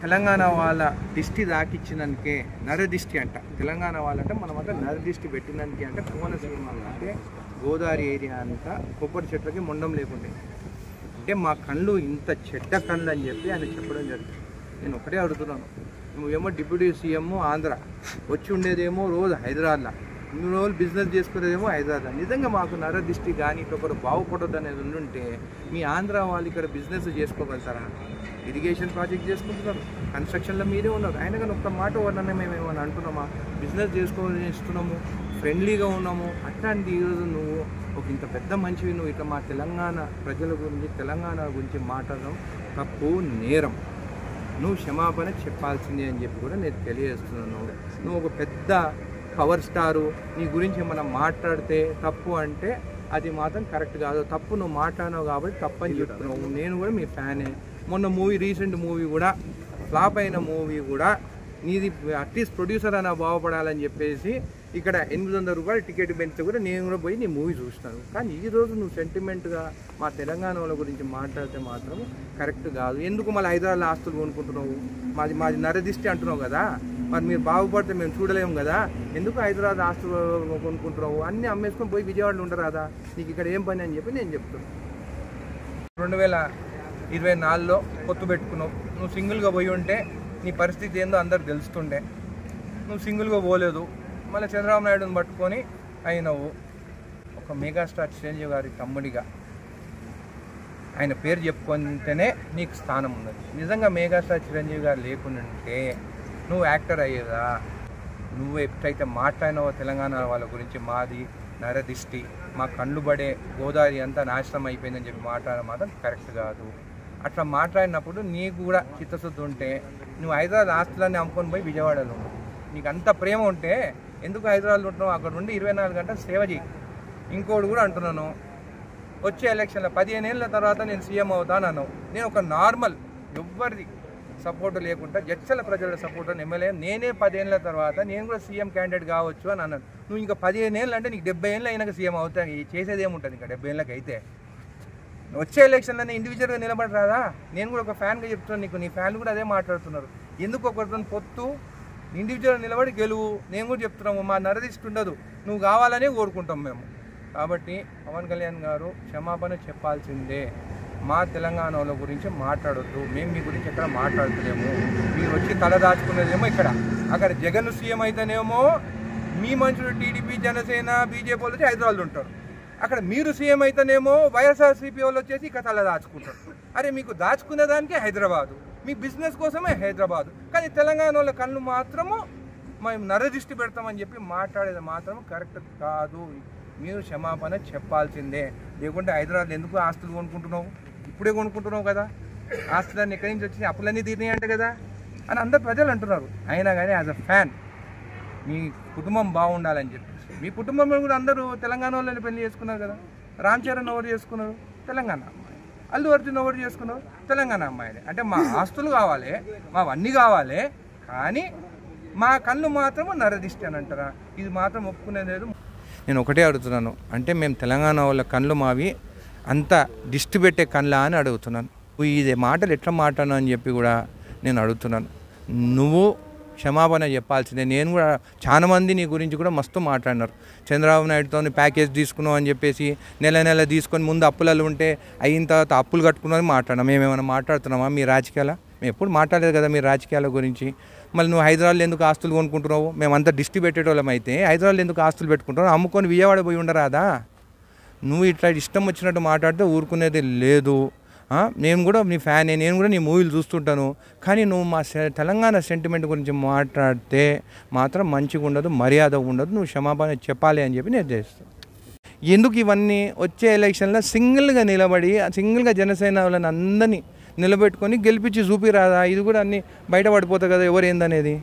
తెలంగాణ వాళ్ళ దిష్టి దాకిచ్చినందుకే నరదిష్టి అంట. తెలంగాణ వాళ్ళంటే మనమంతా నరదిష్టి పెట్టినందుకే అంటే కోనసీమ అంటే గోదావరి ఏరియా అంతా కొబ్బరి చెట్లకి మొండం లేకుండే అంటే మా కళ్ళు ఇంత చెడ్డ కళ్ళు అని చెప్పి ఆయన చెప్పడం జరిగింది. నేను ఒకటే అడుగుతున్నాను, నువ్వేమో డిప్యూటీ సీఎం ఆంధ్ర, వచ్చి ఉండేదేమో రోజు హైదరాబాద్లో, ఇన్ని రోజులు బిజినెస్ చేసుకునేదేమో హైదరాబాద్లో. నిజంగా మాకు నరదిష్టి కానీ ఒకరు బాగుపడొద్దు అనేది ఉండుంటే మీ ఆంధ్ర వాళ్ళు ఇక్కడ బిజినెస్ చేసుకోగలుగుతారా? ఇరిగేషన్ ప్రాజెక్ట్ చేసుకుంటున్నారు, కన్స్ట్రక్షన్లో మీరే ఉన్నారు. అయినా కానీ ఒక్క మాట వర్ణనే మేము ఏమైనా అంటున్నామా? బిజినెస్ చేసుకోవాలని ఇస్తున్నాము, ఫ్రెండ్లీగా ఉన్నాము. అట్లాంటి ఈరోజు నువ్వు ఒక ఇంత పెద్ద మంచివి నువ్వు ఇట్లా మా తెలంగాణ ప్రజల గురించి తెలంగాణ గురించి మాట్లాడడం తప్పు, నేరం. నువ్వు క్షమాపణ చెప్పాల్సిందే అని చెప్పి కూడా నేను తెలియజేస్తున్నాను. నువ్వు ఒక పెద్ద పవర్ స్టారు, నీ గురించి ఏమైనా మాట్లాడితే తప్పు అంటే అది మాత్రం కరెక్ట్ కాదు. తప్పు నువ్వు మాట్లాడినావు కాబట్టి తప్పని చెప్తున్నావు. నేను కూడా మీ ఫ్యానే. మొన్న రీసెంట్ మూవీ కూడా ఫ్లాప్ అయిన మూవీ కూడా నీది అట్లీస్ట్ ప్రొడ్యూసర్ అయినా బాగుపడాలని చెప్పేసి ఇక్కడ 800 రూపాయలు టికెట్ పెంచితే కూడా నేను కూడా పోయి నీ మూవీ చూస్తాను. కానీ ఈరోజు నువ్వు సెంటిమెంట్గా మా తెలంగాణ వాళ్ళ గురించి మాట్లాడితే మాత్రం కరెక్ట్ కాదు. ఎందుకు మళ్ళీ హైదరాబాద్లో ఆస్తులు కొనుక్కుంటున్నావు? మాది నరదిష్టి అంటున్నావు కదా, మరి మీరు బాగుపడితే మేము చూడలేము కదా, ఎందుకు హైదరాబాద్ ఆస్తులు కొనుక్కుంటున్నావు? అన్నీ అమ్మేసుకొని పోయి విజయవాడలో ఉండరాదా? నీకు ఇక్కడ ఏం పని అని చెప్పి నేను చెప్తున్నాను. 2024లో పొత్తు పెట్టుకున్నావు. నువ్వు సింగిల్గా పోయి ఉంటే నీ పరిస్థితి ఏందో అందరికి తెలుస్తుండే. నువ్వు సింగిల్గా పోలేదు, మళ్ళీ చంద్రబాబు నాయుడుని పట్టుకొని అయినవు. ఒక మెగాస్టార్ చిరంజీవి గారి తమ్ముడిగా ఆయన పేరు చెప్పుకుంటేనే నీకు స్థానం ఉన్నది. నిజంగా మెగాస్టార్ చిరంజీవి గారు లేకుంటే నువ్వు యాక్టర్ అయ్యేదా? నువ్వు ఎప్పుడైతే మాట్లాడినావో తెలంగాణ వాళ్ళ గురించి మాది నరదిష్టి, మా కళ్ళు పడే గోదావరి అంతా నాశనం అయిపోయిందని చెప్పి మాట్లాడడం మాత్రం కరెక్ట్ కాదు. అట్లా మాట్లాడినప్పుడు నీకు కూడా చిత్తశుద్ధి ఉంటే నువ్వు హైదరాబాద్ ఆస్తులన్నీ అమ్ముకొని పోయి విజయవాడలో ఉండు. నీకు అంత ప్రేమ ఉంటే ఎందుకు హైదరాబాద్లో ఉంటున్నావు? అక్కడ ఉండి 24 గంటలు సేవ చేయి. ఇంకోటి కూడా అంటున్నాను, వచ్చే ఎలక్షన్లో 15 ఏళ్ళ తర్వాత నేను సీఎం అవుతాను అన్నావు. నేను ఒక నార్మల్ ఎవ్వరిది సపోర్టు లేకుండా జడ్చల ప్రజల సపోర్ట్ ఎమ్మెల్యే నేనే 10 ఏళ్ళ తర్వాత నేను కూడా సీఎం క్యాండిడేట్ కావచ్చు అని అన్నాను. నువ్వు ఇంకా 15 ఏళ్ళు అంటే నీకు 70 ఏళ్ళు అయినాక సీఎం అవుతాను. చేసేది ఏముంటుంది ఇంకా 70 ఏళ్ళకి అయితే? వచ్చే ఎలక్షన్లోనే ఇండివిజువల్గా నిలబడరాదా? నేను కూడా ఒక ఫ్యాన్గా చెప్తున్నాను నీకు, నీ ఫ్యాన్లు కూడా అదే మాట్లాడుతున్నారు. ఎందుకు ఒకరితో పొత్తు? ఇండివిజువల్ నిలబడి గెలువు. నేను కూడా చెప్తున్నాము, మా నరదిష్టి ఉండదు, నువ్వు కావాలనే కోరుకుంటాం మేము. కాబట్టి పవన్ కళ్యాణ్ గారు క్షమాపణ చెప్పాల్సిందే. మా తెలంగాణ వాళ్ళ గురించి మాట్లాడొద్దు, మేము మీ గురించి ఎక్కడ మాట్లాడుతున్నాము. మీరు వచ్చి తల దాచుకునేదేమో ఇక్కడ, అక్కడ జగన్ సీఎం అయితేనేమో మీ మనుషులు టీడీపీ జనసేన బీజేపీ వాళ్ళు వచ్చి హైదరాబాద్లో ఉంటారు. అక్కడ మీరు సీఎం అయితేనేమో వైఎస్ఆర్సీపీ వాళ్ళు వచ్చేసి ఇక్కడ తల దాచుకుంటారు. అరే మీకు దాచుకునే దానికే హైదరాబాదు, మీ బిజినెస్ కోసమే హైదరాబాదు. కానీ తెలంగాణ వాళ్ళ కళ్ళు మాత్రము మేము నరదృష్టి పెడతామని చెప్పి మాట్లాడేది మాత్రం కరెక్ట్ కాదు. మీరు క్షమాపణ చెప్పాల్సిందే. లేకుంటే హైదరాబాద్లో ఎందుకు ఆస్తులు కొనుక్కుంటున్నావు? ఇప్పుడే కొనుక్కుంటున్నావు కదా, ఆస్తులన్నీ ఎక్కడి నుంచి వచ్చి అప్పులన్నీ తీరినాయి అంట కదా అని అందరు ప్రజలు అంటున్నారు. అయినా కానీ యాజ్ అ ఫ్యాన్ మీ కుటుంబం బాగుండాలని చెప్పి, మీ కుటుంబంలో కూడా అందరూ తెలంగాణ వాళ్ళని పెళ్లి చేసుకున్నారు కదా. రామ్ చరణ్ ఎవరు చేసుకున్నారు? తెలంగాణ అమ్మాయి. అల్లు అర్జున్ ఎవరు చేసుకున్నారు? తెలంగాణ అమ్మాయిలే. అంటే మా ఆస్తులు కావాలి, మావన్నీ కావాలి, కానీ మా కళ్ళు మాత్రం నరదిష్టి అని అంటారా? ఇది మాత్రం ఒప్పుకునేది లేదు. నేను ఒకటే అడుగుతున్నాను, అంటే మేము తెలంగాణ వాళ్ళ కళ్ళు మావి అంత దిష్టి పెట్టే కళ్ళ అని అడుగుతున్నాను. ఇది మాటలు ఎట్లా మాట్లాడను అని చెప్పి కూడా నేను అడుగుతున్నాను. నువ్వు క్షమాపణ చెప్పాల్సిందే. నేను కూడా చాలామంది నీ గురించి కూడా మస్తు మాట్లాడినారు. చంద్రబాబు నాయుడుతో ప్యాకేజ్ తీసుకున్నావు అని చెప్పేసి నెల తీసుకొని ముందు అప్పులలో ఉంటే అయిన తర్వాత అప్పులు కట్టుకున్నామని మాట్లాడినాం. మేమేమైనా మాట్లాడుతున్నామా మీ రాజకీయాల? మేము ఎప్పుడు మాట్లాడలేదు కదా మీ రాజకీయాల గురించి. మళ్ళీ నువ్వు హైదరాబాద్లో ఎందుకు ఆస్తులు కొనుక్కుంటున్నావు? మేమంతా దిష్టి పెట్టేటోళ్ళం అయితే హైదరాబాద్లో ఎందుకు ఆస్తులు పెట్టుకుంటున్నావు? అమ్ముకొని విజయవాడ పోయి ఉండరాదా? నువ్వు ఇట్లా ఇష్టం వచ్చినట్టు మాట్లాడితే ఊరుకునేది లేదు. నేను కూడా నీ ఫ్యానే, నేను కూడా నీ మూవీలు చూస్తుంటాను. కానీ నువ్వు మా తెలంగాణ సెంటిమెంట్ గురించి మాట్లాడితే మాత్రం మంచిగా ఉండదు, మర్యాద ఉండదు. నువ్వు క్షమాపణ చెప్పాలి అని చెప్పి నేను చేస్తాను. ఎందుకు ఇవన్నీ? వచ్చే ఎలక్షన్లో సింగిల్గా నిలబడి సింగిల్గా జనసేన వాళ్ళని అందరినీ నిలబెట్టుకొని గెలిపించి చూపిరాదా? ఇది కూడా అన్నీ బయటపడిపోతాయి కదా ఎవరు ఏందనేది.